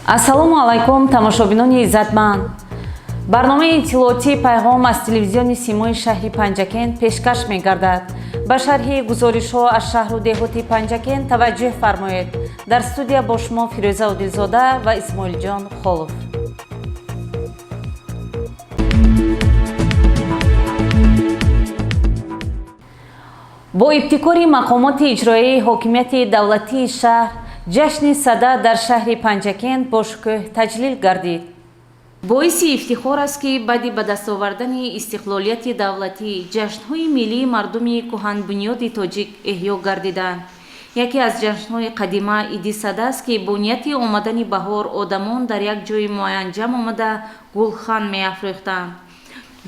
ассалому алайкум тамошобинони иззатманд. барномаи иттилоотии пайгом аз телевизиони симои шаҳри Панҷакен пешкаш мегардад. ба шарҳи гузоришҳо аз шаҳру деҳоти Панҷакен таваҷҷӯҳ фармоед. дар студия бо шумо Фирӯза Одилзода ва Исмоилҷон Холов. бо ибтикори мақомоти иҷроии ҳокимияти давлатии шаҳр ҷашни сада дар шаҳри Панҷакен бо шукӯҳ таҷлил гардид. боиси ифтихор аст ки баъди ба даст овардани истиқлолияти давлатӣ ҷашнҳои миллии мардуми кӯҳанбунёди тоҷик эҳё гардиданд. яке аз ҷашнҳои қадима иди сада аст ки бо нияти омадани баҳор одамон дар як ҷойи муайян ҷамъ омада гулхан меафрӯхтанд.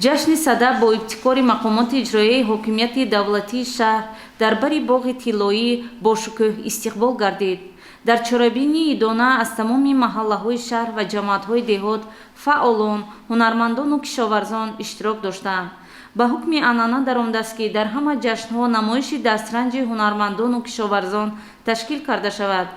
ҷашни сада бо ибтикори мақомоти иҷроии ҳокимияти давлатии шаҳр дар бари боғи тиллоӣ бо шукӯҳ истиқбол гардид. дар чорабинии дона аз тамоми маҳаллаҳои шаҳр ва ҷамоатҳои деҳот фаъолон, ҳунармандону кишоварзон иштирок доштанд. ба ҳукми анъана дар омадааст ки дар ҳама ҷашнҳо намоиши дастранҷи ҳунармандону кишоварзон ташкил карда шавад.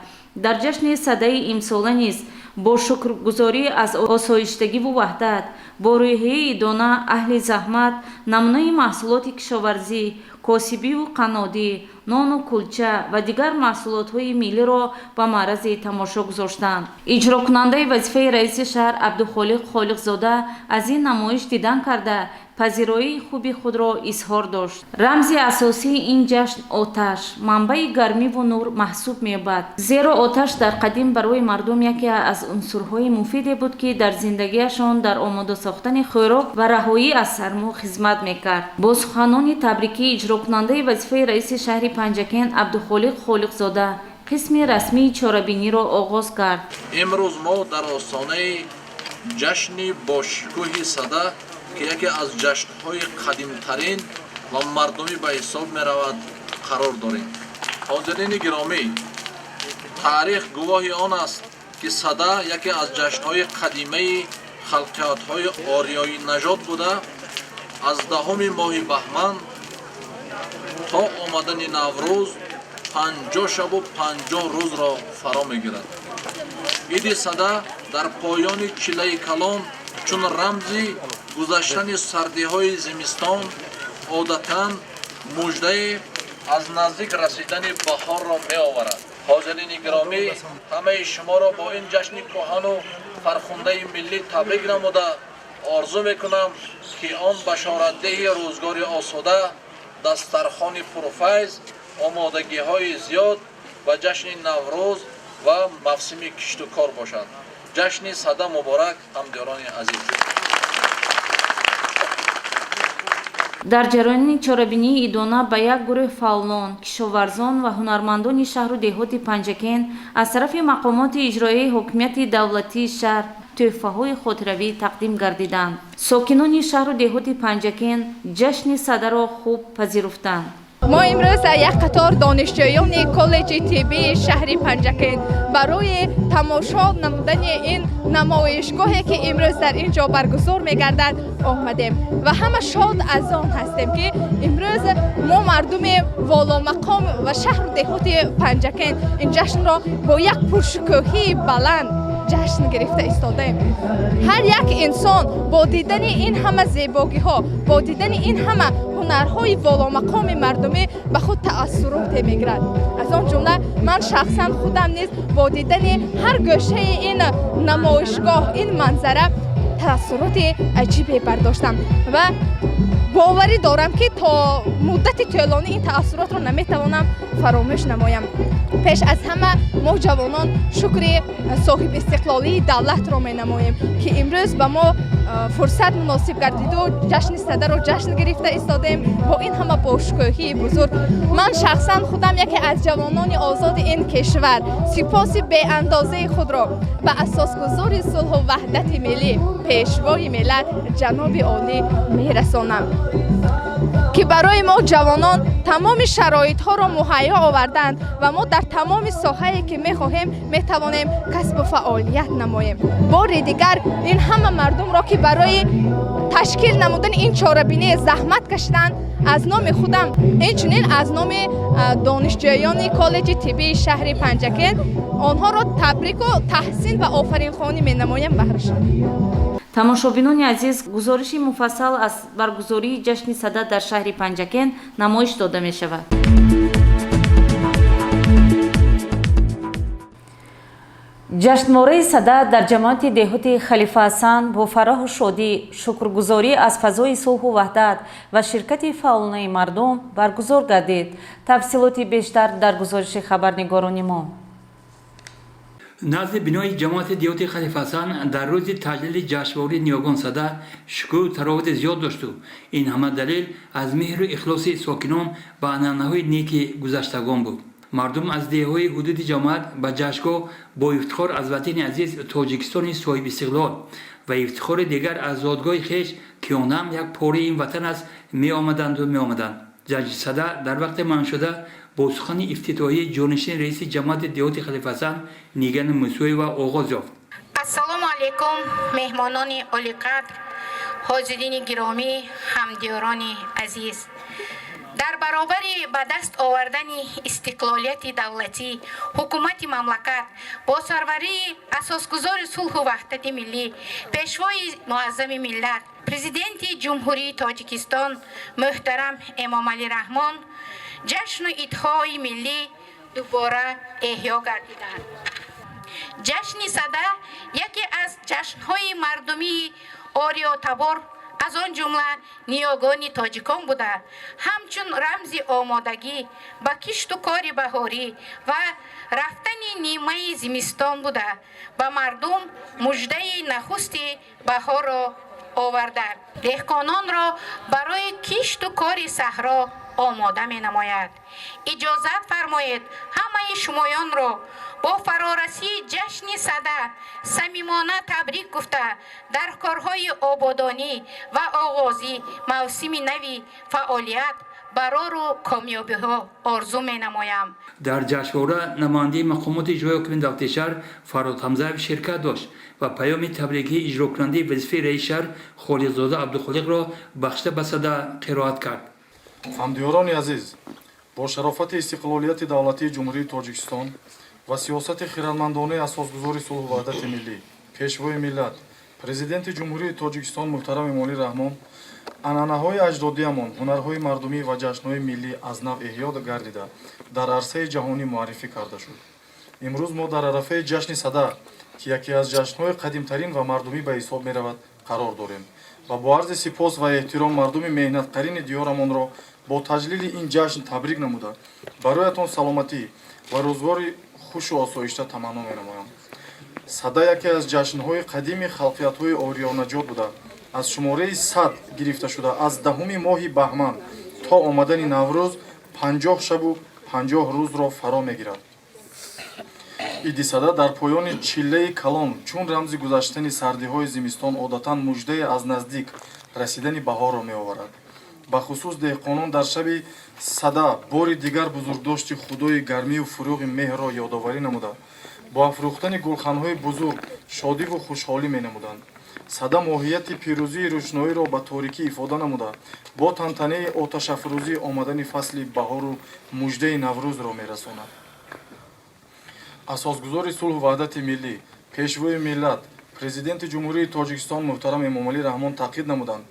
дар ҷашни садаи имсола низ бо шукргузорӣ аз осоиштагиву ваҳдат, бо рӯҳияи дона аҳли заҳмат намунаи маҳсулоти кишоварзӣ, косибиву қаннодӣ, нону кулча ва дигар маҳсулотҳои миллиро ба маърази тамошо гузоштанд. иҷрокунандаи вазифаи раиси шаҳр Абдухолиқ Холиқзода аз ин намоиш дидан карда пазироии хуби худро изҳор дошт. рамзи асосии ин ҷашн оташ, манбаи гармиву нур маҳсуб меёбад. зеро оташ дар қадим барои мардум яке аз унсурҳои муфиде буд ки дар зиндагиашон дар омода сохтани хӯрок ва раҳоӣ аз сармо хизмат мекард. бо суханони табрикӣ иҷрокунандаи вазифаи раиси шаҳри Панҷакен Абдухолиқ Холиқзода қисми расмии чорабиниро оғоз кард. имрӯз мо дар остонаи ҷашни бошикӯҳи сада ки яке аз ҷашнҳои қадимтарин ва мардумӣ ба ҳисоб меравад қарор дорем. ҳозирини гиромӣ, таърих гувоҳи он аст ки сада яке аз ҷашнҳои қадимаи халқиятҳои орёи наҷот буда аз 10 моҳи баҳман то омадани наврӯз 50 шабу 50 рӯзро фаро мегирад. иди сада дар поёни чилаи калон чун рамзи гузаштани сардиҳои зимистон одатан муждае аз наздик расидани баҳорро меоварад. ҳозирини гиромӣ, ҳамаи шуморо бо ин ҷашни кӯҳану фархундаи миллӣ табрик намуда орзу мекунам ки он башоратдеҳи рӯзгори осуда, дастархони пурфайз, омодагиҳои зиёд ва ҷашни наврӯз ва мавсими кишту кор бошад. ҷашни сада муборак, ҳамдиёрони азиз. дар ҷараёни чорабинии идона ба як гурӯҳ фаъолон, кишоварзон ва ҳунармандони шаҳру деҳоти Панҷакен аз тарафи мақомоти иҷроии ҳокимияти давлатии шаҳр тӯҳфаҳои хотиравӣ тақдим гардиданд. сокинони шаҳру деҳоти Панҷакен ҷашни садаро хуб пазируфтанд. мо имрӯз як қатор донишҷӯёни коллеҷи тиббии шаҳри Панҷакен барои тамошо намудани ин намоишгоҳе ки имрӯз дар ин ҷо баргузор мегардад омадем ва ҳама шод аз он ҳастем ки имрӯз мо мардуми воломақом ва шаҳру деҳоти Панҷакен ин ҷашнро бо як пуршукӯҳии баланд ҷашн гирифта истодаем. ҳар як инсон бо дидани ин ҳама зебогиҳо, бо дидани ин ҳама ҳунарҳои воломақоми мардумӣ ба худ таассуроте мегирад. аз он ҷумла ман шахсан худам низ бо дидани ҳар гӯшаи ин намоишгоҳ, ин манзара таассуроти аҷибе бардоштам ва боварӣ дорам ки то муддати тӯлонӣ ин таассуротро наметавонам фаромӯш намоям. пеш аз ҳама мо ҷавонон шукри соҳибистиқлолии давлатро менамоем ки имрӯз ба мо фурсат муносиб гардиду ҷашни садаро ҷашн гирифта истодем бо ин ҳама бошукӯҳии бузург. ман шахсан худам яке аз ҷавонони озоди ин кишвар сипоси беандозаи худро ба асосгузори сулҳу ваҳдати миллӣ пешвои миллат ҷаноби олӣ мерасонам ки барои мо ҷавонон тамоми шароитҳоро муҳайё оварданд ва мо дар тамоми соҳае ки мехоҳем метавонем касбу фаъолият намоем. бори дигар ин ҳама мардумро ки барои ташкил намудани ин чорабинии заҳмат кашидан аз номи худам инчунин аз номи донишҷӯёни коллеҷи тиббии шаҳри Панҷакен онҳоро табрику таҳсин ва офаринхонӣ менамоям баҳрашон. тамошобинони азиз, гузориши муфассал аз баргузории ҷашни сада дар шаҳри Панҷакен намоиш дода мешавад. ҷашнвораи сада дар ҷамоати деҳоти Халифа Ҳасан бо фароҳу шодӣ, шукргузорӣ аз фазои сулҳу ваҳдат ва ширкати фаъолонаи мардум баргузор гардид. Тафсилоти бештар дар гузориши хабарнигорони мо. назди бинои ҷамоати деҳоти Халифа Ҳасан дар рӯзи таҷлили ҷашнвораи ниёгон сада шукӯҳу таровати зиёд дошту. Ин ҳама далел аз меҳру ихлоси сокинон ба анъанаҳои неки гузаштагон буд. мардум аз деҳаҳои ҳудуди ҷамоат ба ҷашнгоҳ бо ифтихор аз ватани азиз Тоҷикистони соҳибистиқлол ва ифтихори дигар аз зодгоҳи хеш ки он ҳам як пораи ин ватан аст меомаданду меомаданд. ҷашни сада дар вақте манъ шуда бо сухани ифтитиҳоии ҷонишини раиси ҷамоати деҳоти Халифа Ҳасан Нигани Мусоева оғоз ёфт. ассалому алайкум меҳмонони олиқадр, ҳозирини гиромӣ, ҳамдиёрони азиз. дар баробари ба даст овардани истиқлолияти давлатӣ ҳукумати мамлакат бо сарварии асосгузори сулҳу ваҳдати миллӣ, пешвои муаззами миллат, президенти ҷумҳурии Тоҷикистон муҳтарам Эмомалӣ Раҳмон ҷашну идҳои миллӣ дубора эҳё гардиданд. ҷашни сада яке аз ҷашнҳои мардумии ориётабор аз он ҷумла ниёгони тоҷикон буда, ҳамчун рамзи омодагӣ ба кишту кори баҳорӣ ва рафтани нимаи зимистон буда, ба мардум муждаи нахусти баҳорро оварда, деҳқононро барои кишту кори саҳро омода менамояд. иҷозат фармоед ҳамаи шумоёнро бо фарорасии ҷашни сада самимона табрик гуфта дар корҳои ободонӣ ва оғозӣ мавсими нави фаъолият барору комёбиҳо орзу менамоям. дар ҷашнвора намояндаи мақомоти иҷрои ҳокими давлати шаҳр Фарод Ҳамзаев ширкат дошт ва паёми табрикии иҷрокунандаи вазифаи раиси шаҳр Холиқзода Абдухолиқро бахшида ба сада қироат кард. ҳамдиёрони азиз, бо шарофати истиқлолияти давлатии ҷумҳурии Тоҷикистон ва сиёсати хиратмандонаи асосгузори сулҳу ваҳдати миллӣ, пешвои миллат, президенти ҷумҳурии Тоҷикистон муҳтарам Эмомалӣ Раҳмон, анъанаҳои аҷдодиамон, ҳунарҳои мардумӣ ва ҷашнҳои миллӣ аз нав эҳё гардида дар арсаи ҷаҳонӣ муаррифӣ карда шуд. имрӯз мо дар арафаи ҷашни сада, ки яке аз ҷашнҳои қадимтарин ва мардумӣ ба ҳисоб меравад, қарор дорем ва бо арзи сипос ва эҳтиром мардуми меҳнатқарини диёрамонро бо таҷлили ин ҷашн табрик намуда бароятон саломатӣ ва рӯзгори хушу осоишта таманно менамоям. сада яке аз ҷашнҳои қадими халқиятҳои ориёнаҷот буда, аз шумораи 100 гирифта шуда аз 10-уми моҳи баҳман то омадани наврӯз 50 шабу 50 рӯзро фаро мегирад. иди сада дар поёни чиллаи калон чун рамзи гузаштани сардиҳои зимистон одатан муждае аз наздик расидани баҳорро меоварад. бахусус деҳқонон дар шаби сада бори дигар бузургдошти худои гармию фурӯғи меҳрро ёдоварӣ намуда бо афрӯхтани гулханҳои бузург шодиву хушҳолӣ менамуданд. сада моҳияти пирӯзии рӯшноиро ба торикӣ ифода намуда бо тантанаи оташафрӯзии омадани фасли баҳору муждаи наврӯзро мерасонад. асосгузори сулҳу ваҳдати миллӣ, пешвои миллат, президенти ҷумҳурии Тоҷикистон муҳтарам Эмомалӣ Раҳмон таъкид намуданд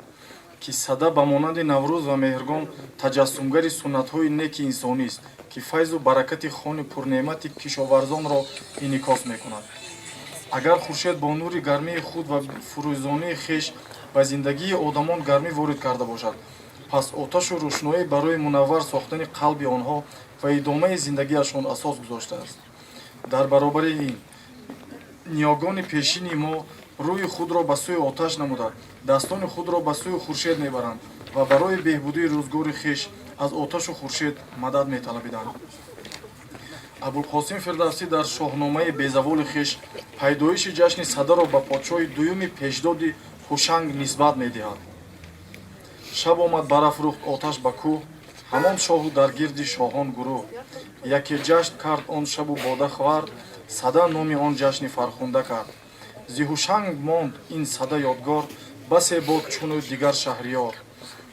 ки сада ба монанди наврӯз ва меҳргон таҷассумгари суннатҳои неки инсонист, ки файзу баракати хони пурнеъмати кишоварзонро инъикос мекунад. агар хуршед бо нури гармии худ ва фурӯзонии хеш ба зиндагии одамон гармӣ ворид карда бошад, пас оташу рӯшноӣ барои мунаввар сохтани қалби онҳо ва идомаи зиндагиашон асос гузоштааст. дар баробари ин ниёгони пешини мо рӯи худро ба сӯи оташ намуда дастони худро ба сӯи хуршед мебаранд ва барои беҳбудии рӯзгори хеш аз оташу хуршед мадад металабиданд. абулқосим фирдавсӣ дар шоҳномаи безаволи хеш пайдоиши ҷашни садаро ба подшоҳи дуюми пешдоди ҳушанг нисбат медиҳад. шаб омад барафрӯхт оташ ба кӯҳ, ҳамон шоҳу дар гирди шоҳон гурӯҳ. яке ҷашн кард он шабу бода хвард, сада номи он ҷашни фархунда кард. зи ҳушанг монд ин сада ёдгор, басе бод чуну дигар шаҳриёр.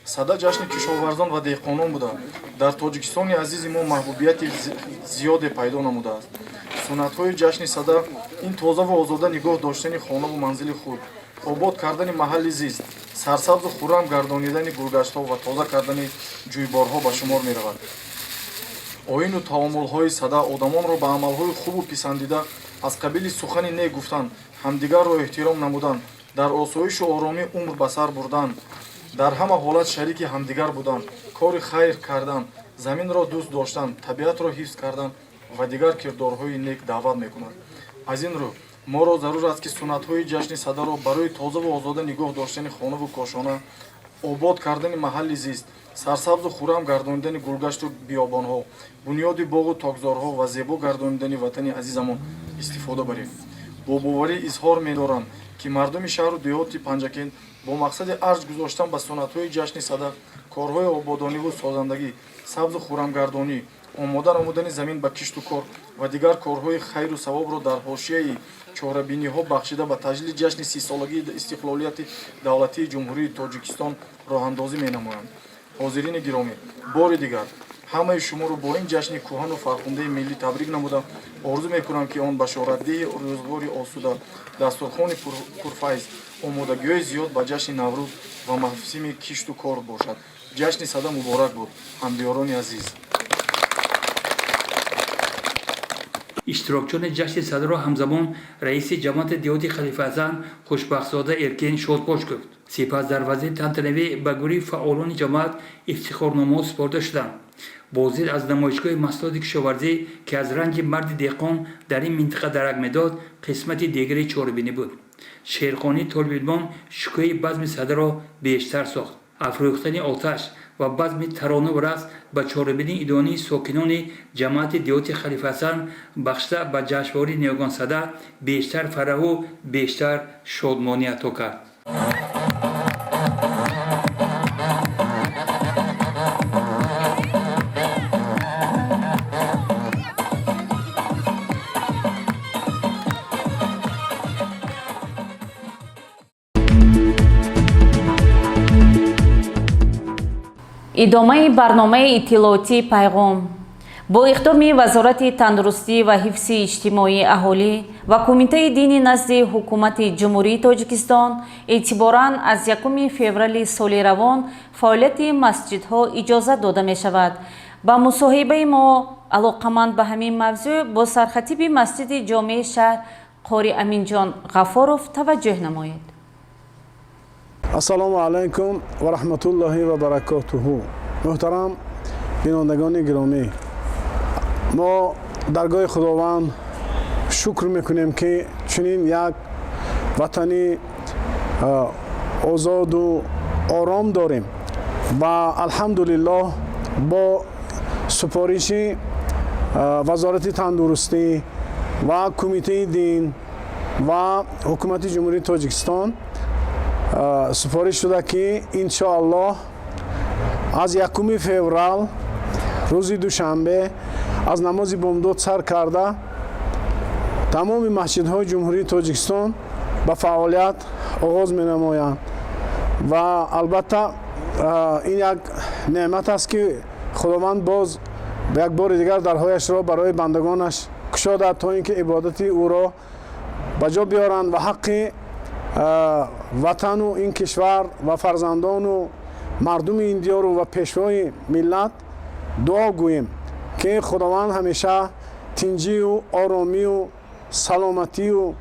Сада ҷашни кишоварзон ва деҳқонон буда дар тоҷикистони азизи мо маҳбубияти зиёде пайдо намудааст. Суннатҳои ҷашни сада ин тозаву озода нигоҳ доштани хонаву манзили худ, обод кардани маҳалли зист, сарсабзу хуррам гардонидани гулгаштҳо ва тоза кардани ҷӯйборҳо ба шумор меравад. Оину таомулҳои сада одамонро ба амалҳои хубу писандида аз қабили сухани не гуфтан, ҳамдигарро эҳтиром намудан, дар осоишу оромӣ умр ба сар бурдан, дар ҳама ҳолат шарики ҳамдигар будан, кори хайр кардан, заминро дӯст доштан, табиатро ҳифз кардан ва дигар кирдорҳои нек даъват мекунад. Аз ин рӯ моро зарур аст ки суннатҳои ҷашни садаро барои тозаву озода нигоҳ доштани хонаву кошона, обод кардани маҳалли зист, сарсабзу хуррам гардонидани гулгашту биёбонҳо, бунёди боғу тогзорҳо ва зебо гардонидани ватани азизамон истифода барем. Бо боварӣ изҳор медорам ки мардуми шаҳру деҳоти Панҷакент бо мақсади арз гузоштан ба суннатҳои ҷашни сада, корҳои ободониву созандагӣ, сабзу хуррамгардонӣ, омода намудани замин ба кишту кор ва дигар корҳои хайру савобро дар ҳошияи чорабиниҳо бахшида ба таҷлили ҷашни 30-солагии истиқлолияти давлатии Ҷумҳурии Тоҷикистон роҳандозӣ менамоянд. ҳозирини гиромӣ, бори дигар ҳамаи шуморо бо ин ҷашни кӯҳану фархундаи миллӣ табрик намуда, орзу мекунам ки он башоратдеҳи рӯзгори осуда, дастурхони пурфайз, омодагиҳои зиёд ба ҷашни Наврӯз ва мавсими кишту кор бошад. ҷашни сада муборак буд, ҳамдиёрони азиз. иштирокчони ҷашни садаро ҳамзамон раиси ҷамоати деҳоти Халифа Ҳасан Хушбахтзода Эркин шодбош гуфт. Сипас дар вазъи тантанавӣ ба гурӯҳи фаъолони ҷамоат ифтихорномаҳо супорда шуданд. Бозир аз намоишгоҳи маҳсулоти кишоварзӣ ки аз ранҷи марди деҳқон дар ин минтақа дарак медод, қисмати дигари чорабинӣ буд. Шерхонии толибилмон шукӯҳи базми садаро бештар сохт. Афрӯхтани оташ ва базми тарону рақс ба чорабинии идонии сокинони ҷамоати деҳоти Халифа Ҳасан бахшида ба ҷашнвори Ниёгонсада бештар фараҳу бештар шодмонӣ ато кард. идомаи барномаи иттилоотии Пайгом бо иқдоми Вазорати Тандурустӣ ва ҳифзи иҷтимоии аҳолӣ ва Кумитаи дини назди ҳукумати Ҷумҳурии Тоҷикистон эътиборан аз 1 феврали соли равон фаъолияти масҷидҳо иҷозат дода мешавад. ба мусоҳибаи мо алоқаманд ба ҳамин мавзӯъ бо сархатиби масҷиди ҷомеи шаҳр қори Аминҷон Ғафоров таваҷҷӯҳ намоед. ассалому алайкум ва раҳматуллоҳи ва баракотуҳу. муҳтарам бинандагони гиромӣ, мо даргоҳи худованд шукр мекунем ки чунин як ватани озоду ором дорем ва алҳамдулиллоҳ бо супориши Вазорати Тандурустӣ ва Кумитаи дин ва ҳукумати Ҷумҳурии Тоҷикистон супориш шуда ки иншоаллоҳ аз 1 феврал рӯзи душанбе аз намози бомдод сар карда тамоми масҷидҳои Ҷумҳурии Тоҷикистон ба фаъолият оғоз менамоянд ва албатта ин як неъмат аст ки худованд боз як бори дигар дарҳояшро барои бандагонаш кушода то ин ки ибодати ӯро ба ҷо биёранд ва ҳаққи ватану ин кишвар ва фарзандону мардуми ин диёру ва пешвои миллат дуо гӯем ки худованд ҳамеша тинҷию оромию саломатию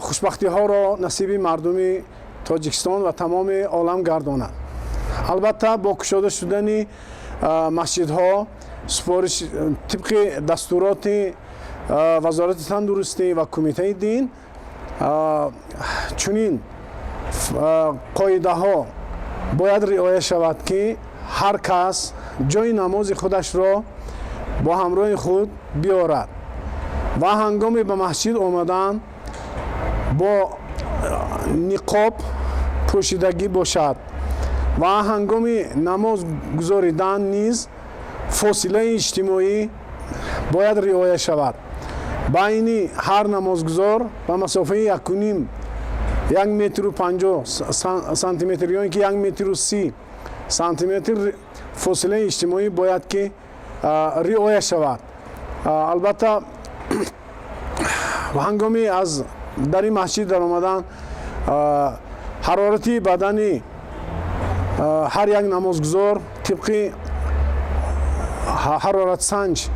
хушбахтиҳоро насиби мардуми Тоҷикистон ва тамоми олам гардонад. албатта бо кушода шудани масҷидҳо супориш тибқи дастуроти Вазорати Тандурустӣ ва Кумитаи дин чунин қоидаҳо бояд риоя шавад ки ҳар кас ҷои намози худашро бо ҳамроҳи худ биёрад ва ҳангоми ба масҷид омадан бо ниқоб пӯшидагӣ бошад ва ҳангоми намоз гузоридан низ фосилаи иҷтимоӣ бояд риоя шавад. байни ҳар намозгузор ба масофаи 1 метр و 50 سانتیمتر یا اینکه 1 متر و 30 سانتیمتر فاصله اجتماعی باید که رعایت شود. البته هنگامی از در این مسجد در آمدن حرارتی بدنی هر یک نمازگزار طبق حرارت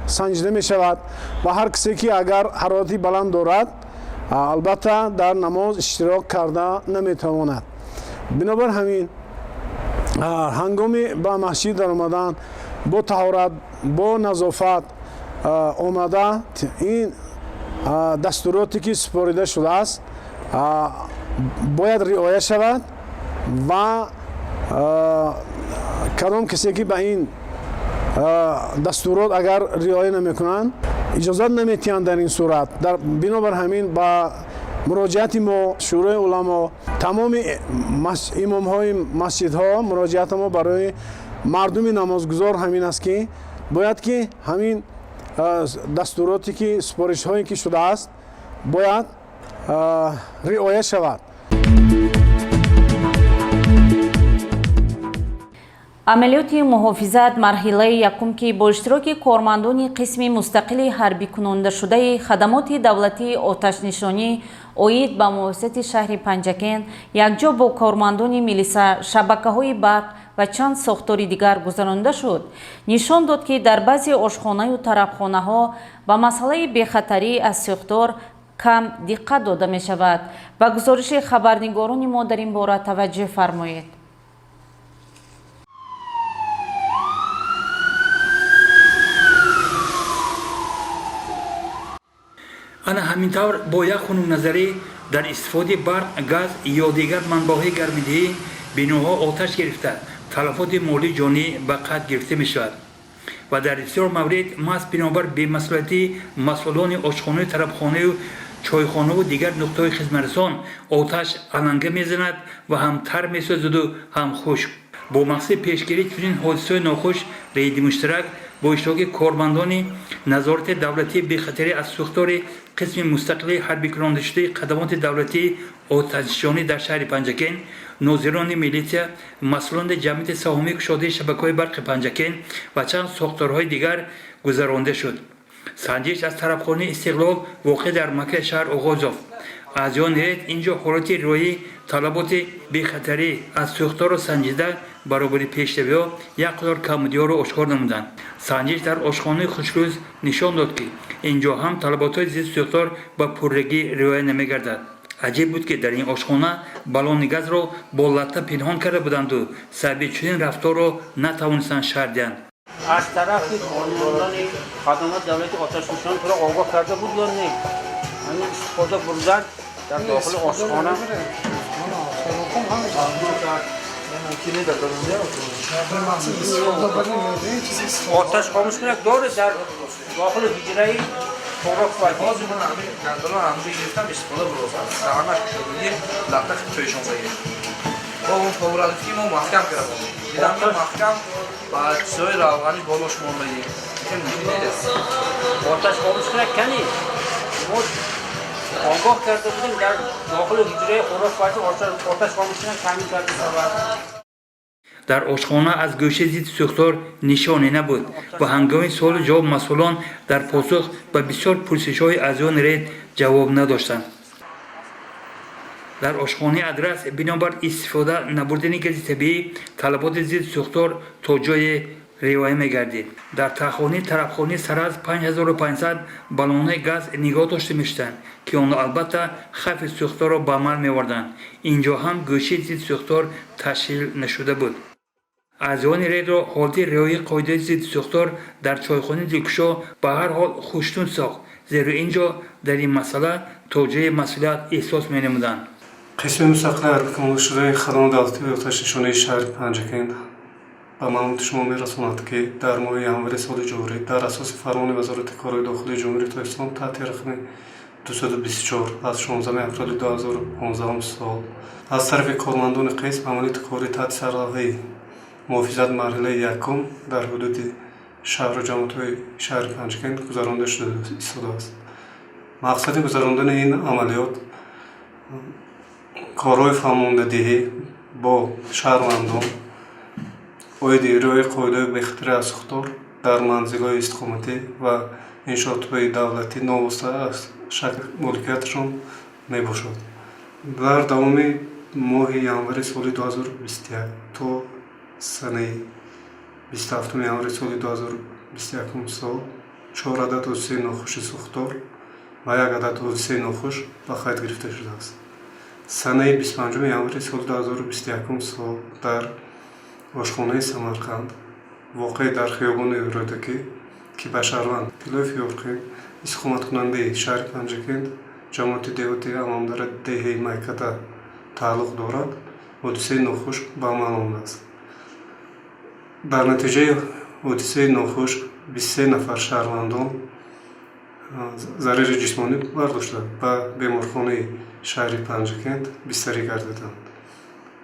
سنجیده می شود و هر کسی که اگر حرارتی بلند دارد البته در نماز اشتراک کرده نمی تواند. بنابر همین هنگامی به مسجد در آمدن با طهارت با نظافت آمده این دستوراتی که سپاریده شده است باید رعایت شود و کدام کسی که به این دستورات اگر رعایت نمیکنند اجازت نمیتیند در این صورت. بنابر همین با مراجعت ما شورای علما تمام امام های مسجد ها مراجعت ما برای مردم نمازگزار همین است که باید که همین دستوراتی که سپارش هایی که شده است باید رعایت شود. عملیات محافظت مرحله یکم که با اشتراک کارمندان قسم مستقل حربی کننده شده خدمات دولتی آتش نشانی اوید به محافظت شهر پنجکن یکجا با کارمندان میلیسا شبکه های برق و چند ساختار دیگر گذرانده شد. نشان داد که در بعضی آشخانه و طرفخانه ها به مسئله بی‌خطری از ساختار کم دقت داده می شود. با گزارش خبرنگاران ما در این باره توجه فرمایید. انا همین طور با یک خانم نظری در استفاده برق، گاز یا دیگر منبعهای گرمایدهی بناها آتش گرفته تلفات مالی جانی به قطع گرفته می شود و در بسیار مورد محض بنابر بی‌مسئولیتی مسئولان آشخانه، طرفخانه و چایخانه و دیگر نقطه‌های خدمترسان آتش علنگه می‌زند و هم تر می‌سوزد و هم خشک. با مقصد پیشگیری چنین حادثه‌های ناخوش رئیس مشترک با اشتراک کارمندان نظارت دولتی بی‌خطری از ساختار قسم مستقل حربی کننده شده خدمات دولتی آتش‌نشانی در شهر پنجکن، ناظران میلیسیا، مسئولان جمعیت سهامی گشاده شبکه‌های برق پنجکن و چند ساختارهای دیگر گذرانده شد. سنجش از طرفخانه استقلال واقع در مکه شهر آغاز یافت. از آن هیئت اینجا حالت رعایت طلبات بی‌خطری از ساختار را سنجیده برابر پیش‌روی‌ها یک قطار کمبودی‌ها را آشکار نمودند. سنجش در آشخانه خوشروز نشان داد که اینجا هم طلبات‌های ضد ساختار با پررگی رعایت نمی‌گردد. عجیب بود که در این آشخانه بالون گاز را با لطه پنهان کرده بودند و سبب چنین رفتار را نتوانستند شرح دهند. از طرف کارمندان خدمات دولتی آتش‌نشانی تو را آگاه کرده بود یا نه؟ همین استفاده بردن در داخل آشخانه آتش خاموش کنک داره در داخل حجره خوراک فرگیز گندلان همجا گرفتم استفاده بروزن سرانش شدودی لطش تویشون بگیر با اون پاورالتی ما محکم کردم دیدم که محکم با چیزهای روغنی بالاش مانده که می‌بینید آتش خاموش کنک کنی ما آگاه کرده بودیم در داخل حجره خوراک فرگیز آتش خاموش کنک کمی کرده در آشخانه از گوشه ضد ساختار نشانی نبود و هنگام سوال جواب مسئولان در پاسخ به بسیار پرسش‌های از آن رید جواب نداشتند. در آشخانه ادرس بنابر استفاده نبردن گاز طبیعی طلبات ضد ساختار تا جای رعایت می‌گردید. در تخانه طرفخانه سر از 5500 بالون گاز نگاه داشته می‌شدند که آنها البته خف ساختار را به عمل می‌آوردند. اینجا هم گوشه ضد ساختار تشکیل نشده بود. از آن رید را حالت رعایت قاعده ضد ساختار در چایخانه دلکشا به هر حال خوشتون ساخت، زیرا اینجا در این مسئله تا جای مسئولیت احساس می‌نمودند. قسم مستقل حربی کننده شده خدمات دولتی آتش‌نشانی شهر پنجکن به معلومات شما می‌رساند که در ماه ژانویه سال جاری در اساس فرمان وزارت کارهای داخلی جمهوری اسلامی تحت رقم 224 از 16 اپریل 2015 سال از طرف کارمندان قسم عملیات کاری تحت سرلوحه محافظت مرحله یکم در حدود شهر و جماعت‌های شهر پنجکن گذرانده شده است. مقصد گذراندن این عملیات کارهای فرماندهی با شهروندان اوید ایروی قاعده به خاطر اساختار در منزل‌های استقامتی و انشاءات‌های دولتی ناواسته از شکل مالکیتشان میباشد. در دوام ماه январи соли 2021 تا سنه 27 январи соли 2021 سال 4 عدد حادثه ناخوش سوختار و 1 عدد حادثه ناخوش به قید گرفته شده است. سنه 25 январи соли 2021 سال در آشخانه سمرقند واقع در خیابان رودکی که به شهروند طلای یورقی استقامت کننده شهر پنجکند جماعت دهاتی امامدار دهه میکده تعلق دارد حادثه ناخوش به عمل آمده است. در نتیجه حادثه ناخوش 23 نفر شهروندان ضرر جسمانی برداشته به بیمارخانه شهر پنجکند بستری گردیدند.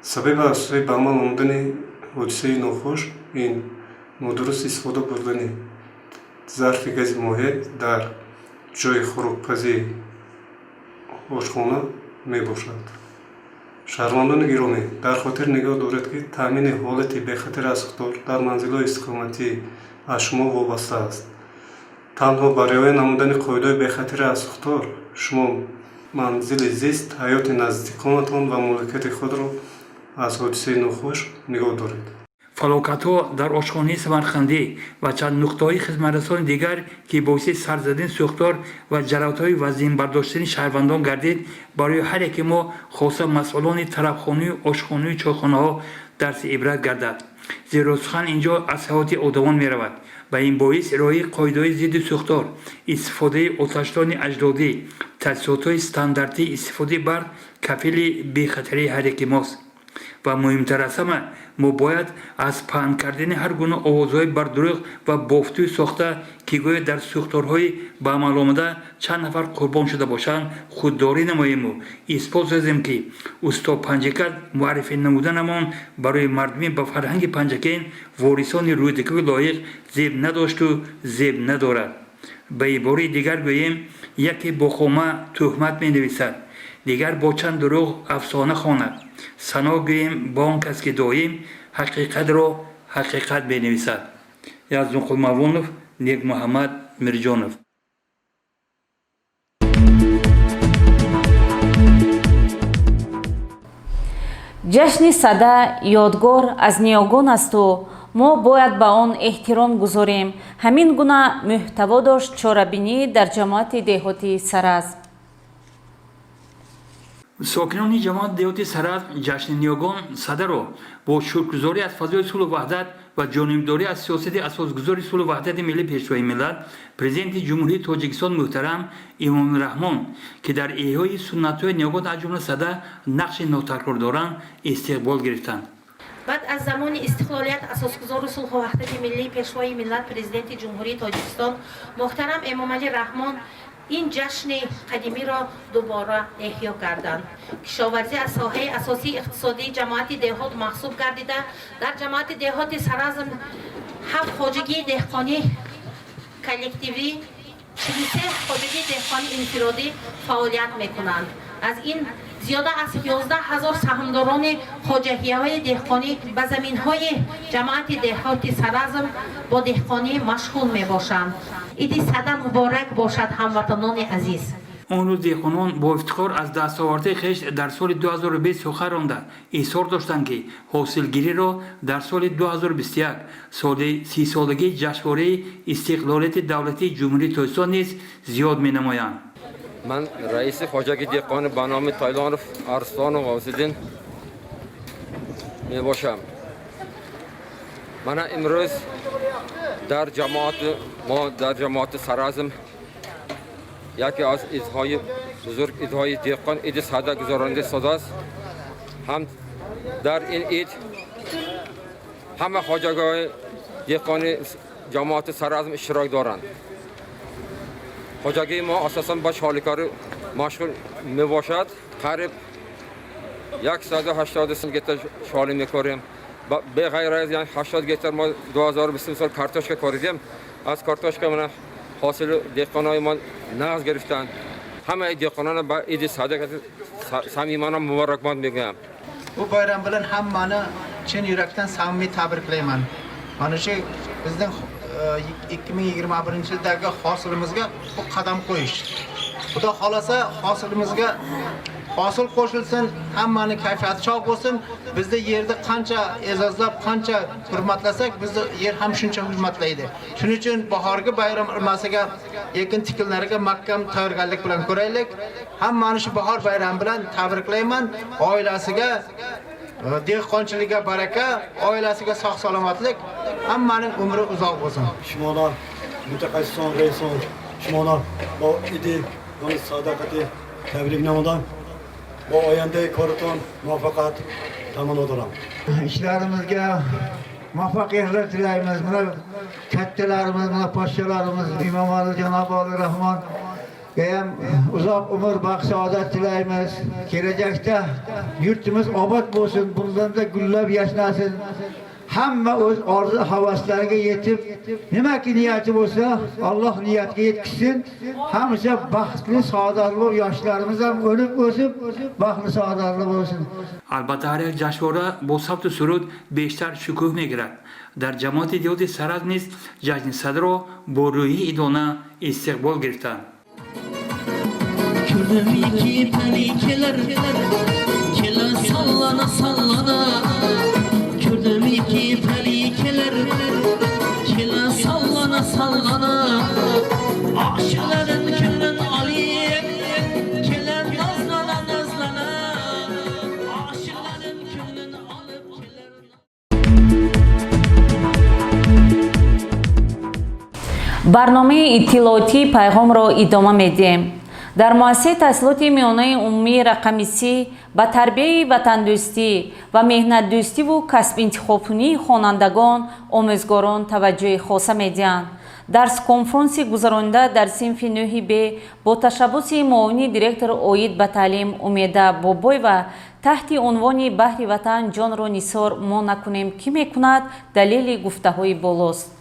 سبب اساسی به عمل آمدن حادثه ناخوش این نادرست استفاده بردن ظرف گاز مایع در جای خوراکپزی آشخانه می باشد. شهروندان گرامی در خاطر نگاه دارد که تامین حالت به خطر اساختار در منزل‌های استقامتی از شما وابسته است. تنها برای نمودن قاعده به خطر اساختار شما منزل زیست حیات نزدیکانتان و مالکیت خود را از حادثه ناخوش نگاه دارید. فلاکت‌ها در آشخانه سمرقندی و چند نقطه‌های خدمترسان دیگر که باعث سر زدن سوختار و جراحت‌های وزن برداشتن شهروندان گردید برای هر یک ما خاصه مسئولان طرفخانه و آشخانه و چایخانه‌ها درس عبرت گردد. زیرا سخن اینجا از حیات آدمان می‌رود و این باعث ارائه قاعده‌های ضد سوختار، استفاده آتشدان اجدادی، تجهیزات استانداردی استفاده برق کفیل بی‌خطری هر یک ماست. و مهمتر از همه ما باید از پهن کردن هر گونه آوازهای بر دروغ و بافتوی ساخته که گویا در سوختارهای به عمل آمده چند نفر قربان شده باشند خودداری نماییم و اثبات سازیم که استاد پنجکل معرفی نمودنمان برای مردمی به فرهنگ پنجکین وارثان رودکی لایق زیب نداشت و زیب ندارد. به عباره دیگر گوییم یکی با خامه تهمت می نویسد، دیگر با چند دروغ افسانه خواند. ثنا گوییم با آن کس که دایم حقیقت را حقیقت بنویسد. یزدان قلموانوف، نیک محمد مرجانوف. جشن صدا یادگار از نیاگان است و ما باید به آن احترام گذاریم. همین گونه محتوا داشت چاره‌بینی در جماعت دهاتی سرز. ساکنان جماعت دهاتی سرز جشن نیاگان صدا را با شکرگزاری از فضای صلح و وحدت و جانبداری از سیاست اساسگذار صلح و وحدت ملی پیشروی ملت پرزیدنت جمهوری تاجیکستان محترم امام رحمان که در احیای سنت‌های نیاگان از جمله صدا نقش ناتکرار دارند استقبال گرفتند. بعد از زمان استقلالیت اساسگذار صلح و وحدت ملی پیشروی ملت پرزیدنت جمهوری تاجیکستان محترم امام رحمان این جشن قدیمی را دوباره احیا کردند. کشاورزی از ساحه اساسی اقتصادی جماعت دهات محسوب گردیده در جماعت دهات سرازم 7 خواجگی دهقانی کلکتیوی 43 خواجگی دهقانی انفرادی فعالیت میکنند. از این زیاده از 11,000 سهامداران خواجگی‌های دهقانی به زمین‌های جماعت دهات سرازم با دهقانی مشغول میباشند. عید صدا مبارک باشد هموطنان عزیز. آن روز دهقانان با افتخار از دستاوردهای خویش در سال 2020 سخن رانده اصرار داشتند که حاصلگیری را در سال 2021 سال 30 سالگی جشنواره استقلالیت دولتی جمهوری تاجیکستان نیز زیاد می‌نمایند. من رئیس خواجگی دهقان به نام تایلان ارسلان غوث‌الدین میباشم. من امروز در جماعت سرازم یکی از عیدهای بزرگ عیدهای دهقان عید صدا گذرانده شده است. هم در این عید همه خواجگان دهقان جماعت سرازم اشتراک دارند. خواجگی ما اساساً با شالیکاری مشغول می باشد. قریب 180 گیتار شالی میکاریم. به غیر از یعنی 80 گیتار ما 2020 سال کارتوشکا کاریدیم. از کارتوشکا من حاصل دهقانای ما نقض گرفتند. همه دهقانان با عید samimona muborakbod میگم. Bu bayram bilan hammani chin yurakdan samimiy tabriklayman. Mana shu bizning 2021-yildagi hosilimizga bu qadam qo'yish. Xudo xolasa hosilimizga hosil qo'shilsin, hammaning kayfiyati chog' bo'lsin. Bizda yerda qancha e'zozlab, qancha hurmatlasak, bizni yer ham shuncha hurmatlaydi. Shuning uchun bahorgi bayram irmasiga, ekin tikilariga mahkam tayyorgarlik bilan ko'raylik. Hammani shu bahor bayrami bilan tabriklayman. Oilasiga dehqonchilikka baraka, oilasiga sog' salomatlik, hammaning umri uzoq bo'lsin. Shimolar, mutaxassison, raison, shimolar, bu idi, bu sadaqati, tabriknomadan bu oyanda ko'riton muvaffaqiyat tamom o'tiram. İşlerimizga muvaffaqiyatlar tilaymiz. Mana kattalarimiz, mana podsholarimiz, imomlar janobi Rahmon ham uzoq umr, baxt, saodat tilaymiz. Kelajakda yurtimiz obod bo'lsin, bundan da gullab yashnasin. Hamma o'z orzu havaslariga yetib, nimaki niyati bo'lsa, Alloh niyatiga yetkazsin. Hamisha baxtli, saodatli yoshlarimiz ham o'lib o'sib, baxtli, saodatli bo'lsin. البته هر یک جشنواره با ثبت سرود بیشتر شکوه میگیرد. در جماعت دیوتی سرد نیز جشن صدر را با روحی ایدانه استقبال گرفتند. برنامه اطلاعاتی پیغام را ادامه میدیم. در مؤسسه تحصیلات میانه عمومی رقم 3 با تربیت وطندوستی و مهنت دوستی و کسب انتخابی خوانندگان آموزگاران توجه خاصه میدهند. درس کنفرانسی گذرانده در صنف 9B با تشبث معاون دیرکتور اوید به تعلیم امیده بابای و تحت عنوان بحر وطن جان را نثار ما نکنیم که میکند دلیل گفته های بالاست.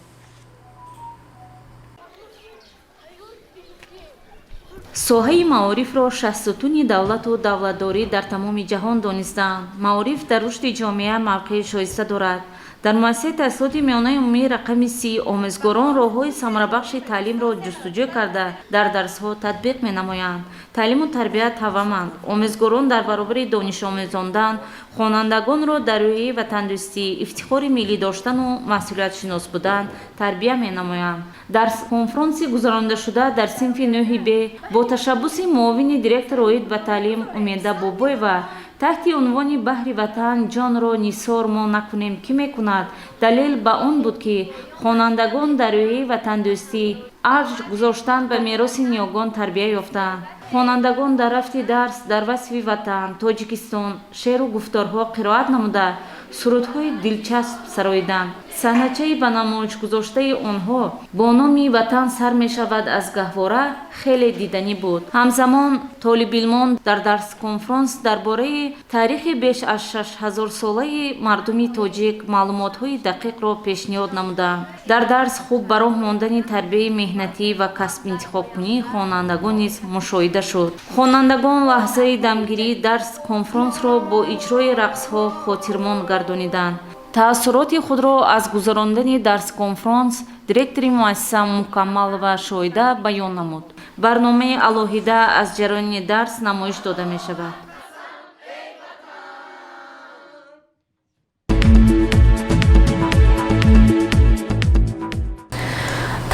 соҳаи маорифро шахсотуни давлату давлатдорӣ дар тамоми ҷаҳон донистанд. маориф дар рушди ҷомеа мавқеи шоиста дорад. дар муассисаи таҳсилоти миёнаи умумии рақами 3 омӯзгорон роҳҳои самарабахши таълимро ҷустуҷӯ карда дар дарсҳо татбиқ менамоянд. таълиму тарбият ҳаваманд. омӯзгорон дар баробари донишомӯзондан хонандагонро дар рӯи ватандӯстӣ, ифтихори миллӣ доштану масъулиятшинос будан тарбия менамоянд. дар конфронси гузарондашуда дар синфи 9Б бо ташаббуси муовини директор оид ба таълим умеда бобоева تحت عنوان بحر وطن جان را نثار ما نکنیم که میکند دلیل به آن بود که خوانندگان در روی وطن دوستی ارج گذاشتن به میراث نیاگان تربیت یافتند. خوانندگان در رفت درس در وصف وطن تاجیکستان شعر و گفتارها قرائت نموده سرودهای دلچسب سراییدند. صحنه‌چه به نمایش گذاشته آنها با نام وطن سر می شود از گهواره خیلی دیدنی بود. همزمان طالب علمان در درس کنفرانس درباره تاریخ بیش از 6000 ساله مردم تاجیک معلومات‌های دقیق را پیشنهاد نمودند. در درس خوب به راه ماندن تربیت مهنتی و کسب انتخاب‌کنی خوانندگان نیز مشاهده شد. خوانندگان لحظه دمگیری درس کنفرانس را با اجرای رقص‌ها خاطرمان گردانیدند. تأثیرات خود را از گذراندن درس کنفرانس دиректори муассиса мукаммал ва шоида баён намуд. барномаи алоҳида аз ҷараёни дарс намоиш дода мешавад.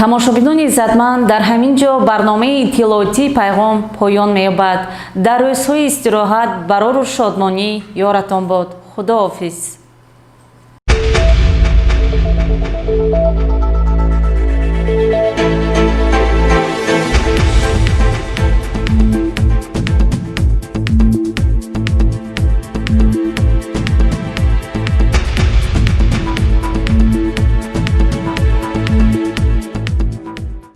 тамошобинони иззатманд, дар ҳамин ҷо барномаи иттилоотии пайғом поён меёбад. дар рӯзҳои истироҳат барору шодмонӣ ёратон бод. худоҳофиз.